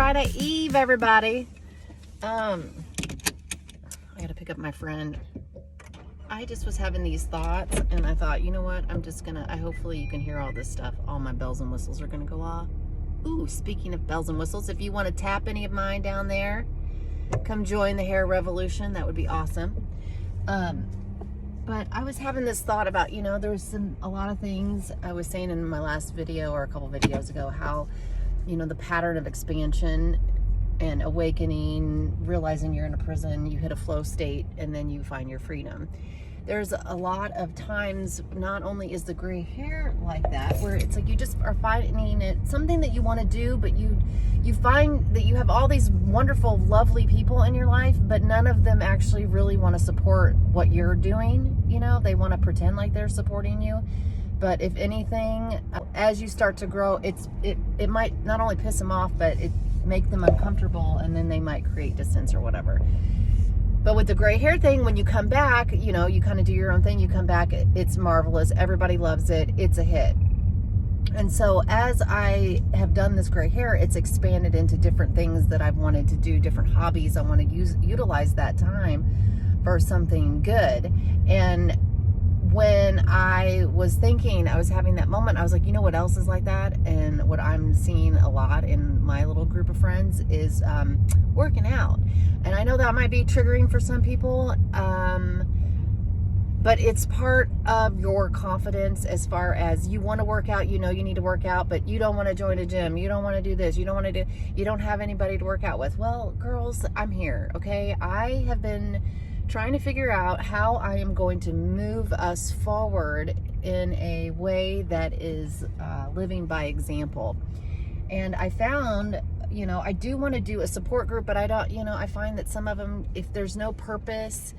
Friday Eve, everybody. I gotta pick up my friend. I just was having these thoughts and I thought, you know what, hopefully you can hear all this stuff. All my bells and whistles are gonna go off. Ooh, speaking of bells and whistles, if you want to tap any of mine down there, come join the hair revolution. That would be awesome. But I was having this thought about, there's a lot of things I was saying in my last video or a couple videos ago, how, the pattern of expansion and awakening, realizing you're in a prison, you hit a flow state, and then you find your freedom. There's a lot of times, not only is the gray hair like that, where it's like you just are finding it something that you want to do, but you find that you have all these wonderful, lovely people in your life, but none of them actually really want to support what you're doing. They want to pretend like they're supporting you. But if anything, as you start to grow, it might not only piss them off, but it make them uncomfortable, and then they might create distance or whatever. But with the gray hair thing, when you come back, you kind of do your own thing. You come back, it's marvelous. Everybody loves it. It's a hit. And so as I have done this gray hair, it's expanded into different things that I've wanted to do, different hobbies. I want to utilize that time for something good. And when I was thinking, I was having that moment, I was like, you know what else is like that? And what I'm seeing a lot in my little group of friends is working out. And I know that might be triggering for some people, but it's part of your confidence as far as you want to work out, you need to work out, but you don't want to join a gym. You don't want to do this. You don't have anybody to work out with. Well, girls, I'm here, okay? I have been trying to figure out how I am going to move us forward in a way that is living by example. And I found, I do want to do a support group, but I don't, I find that some of them, if there's no purpose,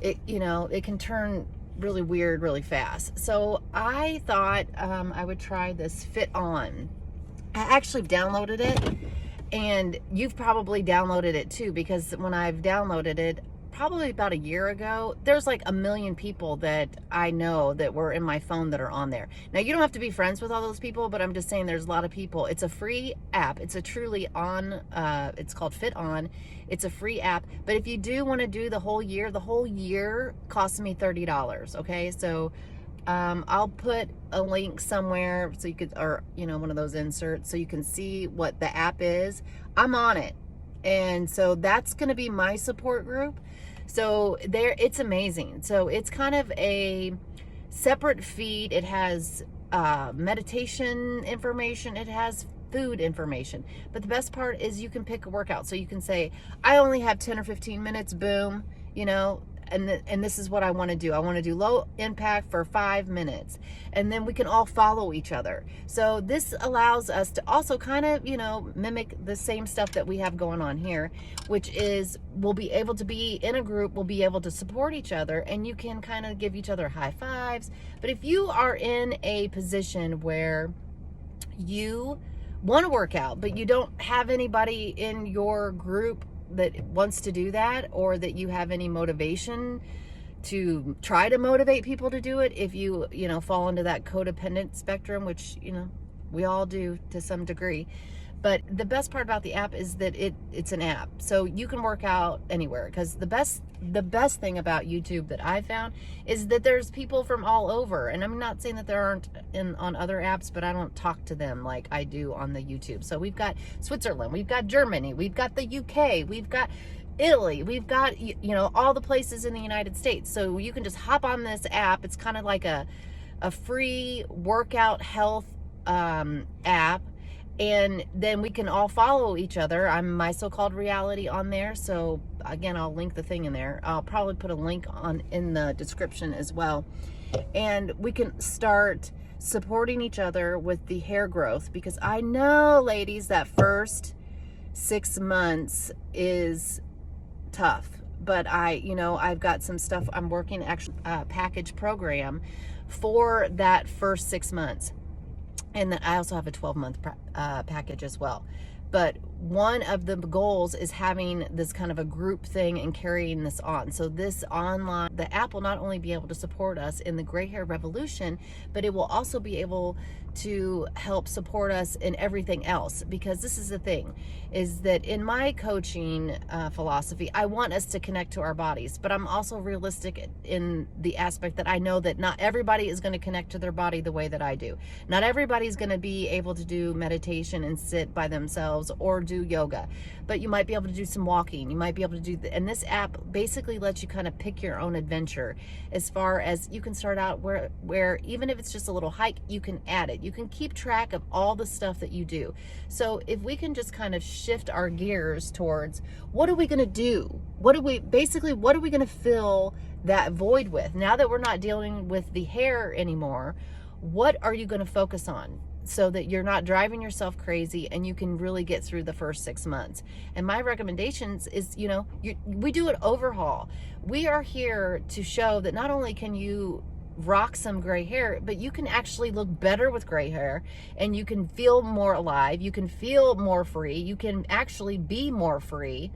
it can turn really weird really fast. So I thought I would try this FitOn. I actually downloaded it, and you've probably downloaded it too, because when I've downloaded it, probably about a year ago, there's like 1 million people that I know that were in my phone that are on there. Now, you don't have to be friends with all those people, but I'm just saying there's a lot of people. It's a free app. It's a truly it's called FitOn. It's a free app. But if you do want to do the whole year costs me $30. Okay. So, I'll put a link somewhere so you could, or, one of those inserts so you can see what the app is. I'm on it. And so that's going to be my support group. So it's amazing. So it's kind of a separate feed. It has meditation information. It has food information. But the best part is you can pick a workout. So you can say, I only have 10 or 15 minutes, boom, and this is what I want to do. I want to do low impact for 5 minutes. And then we can all follow each other. So this allows us to also kind of, mimic the same stuff that we have going on here, which is we'll be able to be in a group, we'll be able to support each other, and you can kind of give each other high fives. But if you are in a position where you want to work out, but you don't have anybody in your group that wants to do that, or that you have any motivation to try to motivate people to do it, if you fall into that codependent spectrum, which we all do to some degree. But the best part about the app is that it's an app, so you can work out anywhere. Because the best thing about YouTube that I found is that there's people from all over. And I'm not saying that there aren't on other apps, but I don't talk to them like I do on the YouTube. So we've got Switzerland, we've got Germany, we've got the UK, we've got Italy, we've got all the places in the United States. So you can just hop on this app. It's kind of like a free workout health app. And then we can all follow each other. I'm My So-Called Reality on there. So again, I'll link the thing in there. I'll probably put a link in the description as well. And we can start supporting each other with the hair growth, because I know, ladies, that first 6 months is tough. But I've got some stuff I'm working, actually, package program for that first 6 months. And then I also have a 12-month package as well. But one of the goals is having this kind of a group thing and carrying this on. So this online, the app will not only be able to support us in the gray hair revolution, but it will also be able to help support us in everything else. Because this is the thing, is that in my coaching philosophy, I want us to connect to our bodies, but I'm also realistic in the aspect that I know that not everybody is going to connect to their body the way that I do. Not everybody's going to be able to do meditation and sit by themselves or do yoga, but you might be able to do some walking. You might be able to do, and this app basically lets you kind of pick your own adventure, as far as you can start out where even if it's just a little hike, you can add it. You can keep track of all the stuff that you do. So if we can just kind of shift our gears towards, what are we going to do? What are we going to fill that void with? Now that we're not dealing with the hair anymore, what are you going to focus on, so that you're not driving yourself crazy and you can really get through the first 6 months? And my recommendations is, we do an overhaul. We are here to show that not only can you rock some gray hair, but you can actually look better with gray hair, and you can feel more alive. You can feel more free. You can actually be more free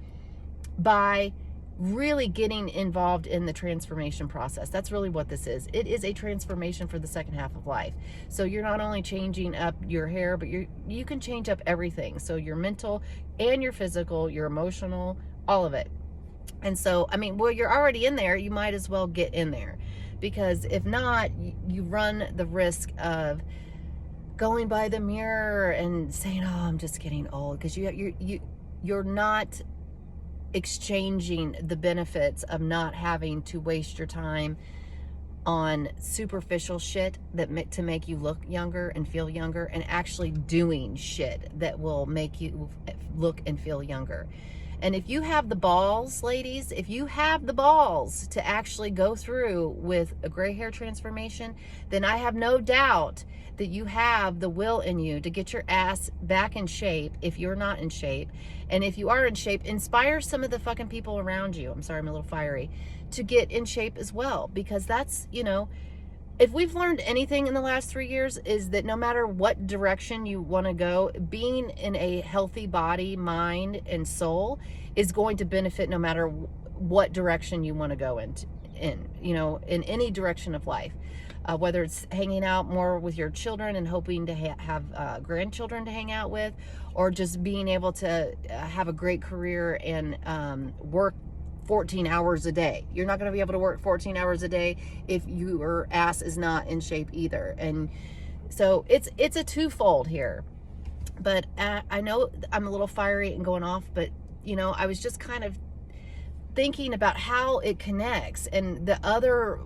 by really getting involved in the transformation process. That's really what this is. It is a transformation for the second half of life. So you're not only changing up your hair, but you can change up everything. So your mental and your physical, your emotional, all of it. And so, well, you're already in there. You might as well get in there, because if not, you run the risk of going by the mirror and saying, "Oh, I'm just getting old," because you're not exchanging the benefits of not having to waste your time on superficial shit to make you look younger and feel younger, and actually doing shit that will make you look and feel younger. And if you have the balls, ladies, if you have the balls to actually go through with a gray hair transformation, then I have no doubt that you have the will in you to get your ass back in shape if you're not in shape. And if you are in shape, inspire some of the fucking people around you, I'm sorry, I'm a little fiery, to get in shape as well. Because that's, if we've learned anything in the last 3 years, is that no matter what direction you want to go, being in a healthy body, mind, and soul is going to benefit no matter what direction you want to go in any direction of life. Whether it's hanging out more with your children and hoping to have grandchildren to hang out with, or just being able to have a great career and work 14 hours a day. You're not going to be able to work 14 hours a day if your ass is not in shape either. And so it's a twofold here. But I know I'm a little fiery and going off, but I was just kind of thinking about how it connects, and the other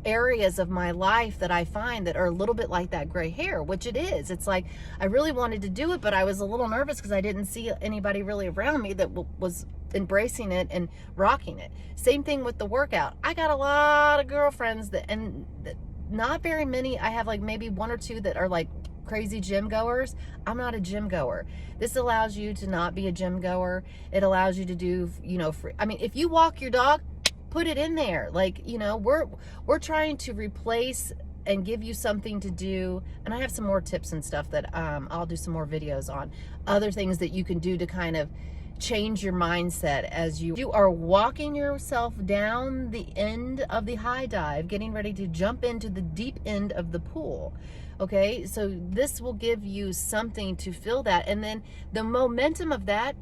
areas of my life that I find that are a little bit like that gray hair, which it is. It's like I really wanted to do it, but I was a little nervous because I didn't see anybody really around me that was embracing it and rocking it. Same thing with the workout. I got a lot of girlfriends that not very many. I have like maybe one or two that are like crazy gym goers. I'm not a gym goer. This allows you to not be a gym goer. It allows you to do, free. If you walk your dog, put it in there. Like, we're trying to replace and give you something to do. And I have some more tips and stuff that I'll do some more videos on. Other things that you can do to kind of change your mindset as you are walking yourself down the end of the high dive, getting ready to jump into the deep end of the pool. Okay, so this will give you something to fill that. And then the momentum of that,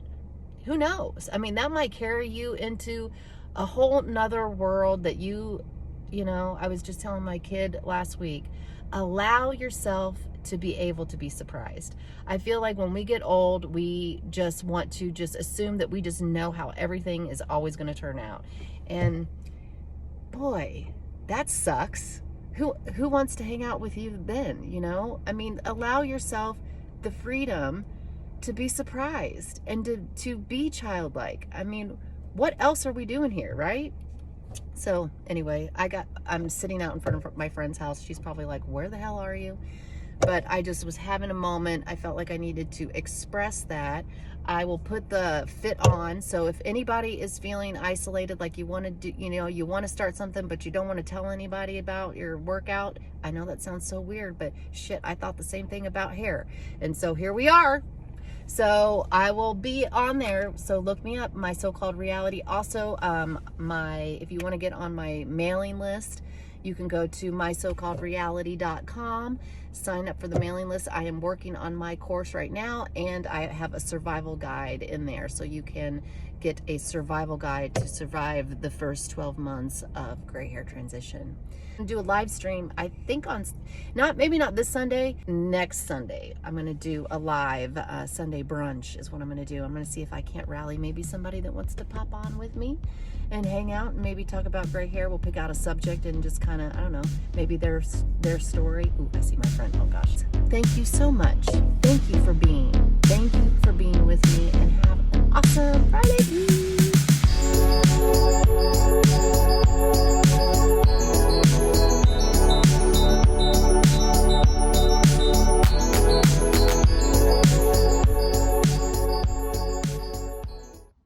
who knows? That might carry you into a whole nother world that I was just telling my kid last week, allow yourself to be able to be surprised. I feel like when we get old, we just want to just assume that we just know how everything is always going to turn out. And boy, that sucks. Who wants to hang out with you then, allow yourself the freedom to be surprised and to be childlike. What else are we doing here, right? So anyway, I'm sitting out in front of my friend's house. She's probably like, where the hell are you? But I just was having a moment. I felt like I needed to express that. I will put the FitOn. So if anybody is feeling isolated, like you want to do, you want to start something, but you don't want to tell anybody about your workout. I know that sounds so weird, but shit, I thought the same thing about hair. And so here we are. So I will be on there. So look me up, My So-Called Reality. Also, if you want to get on my mailing list, you can go to mysocalledreality.com, sign up for the mailing list. I am working on my course right now, and I have a survival guide in there. So you can get a survival guide to survive the first 12 months of gray hair transition. Do a live stream, I think on, maybe not this Sunday, next Sunday. I'm going to do a live Sunday brunch is what I'm going to do. I'm going to see if I can't rally maybe somebody that wants to pop on with me and hang out and maybe talk about gray hair. We'll pick out a subject and just kind of, I don't know, maybe their story. Ooh, I see my friend. Oh gosh. Thank you so much. Thank you for being with me, and have an awesome Friday.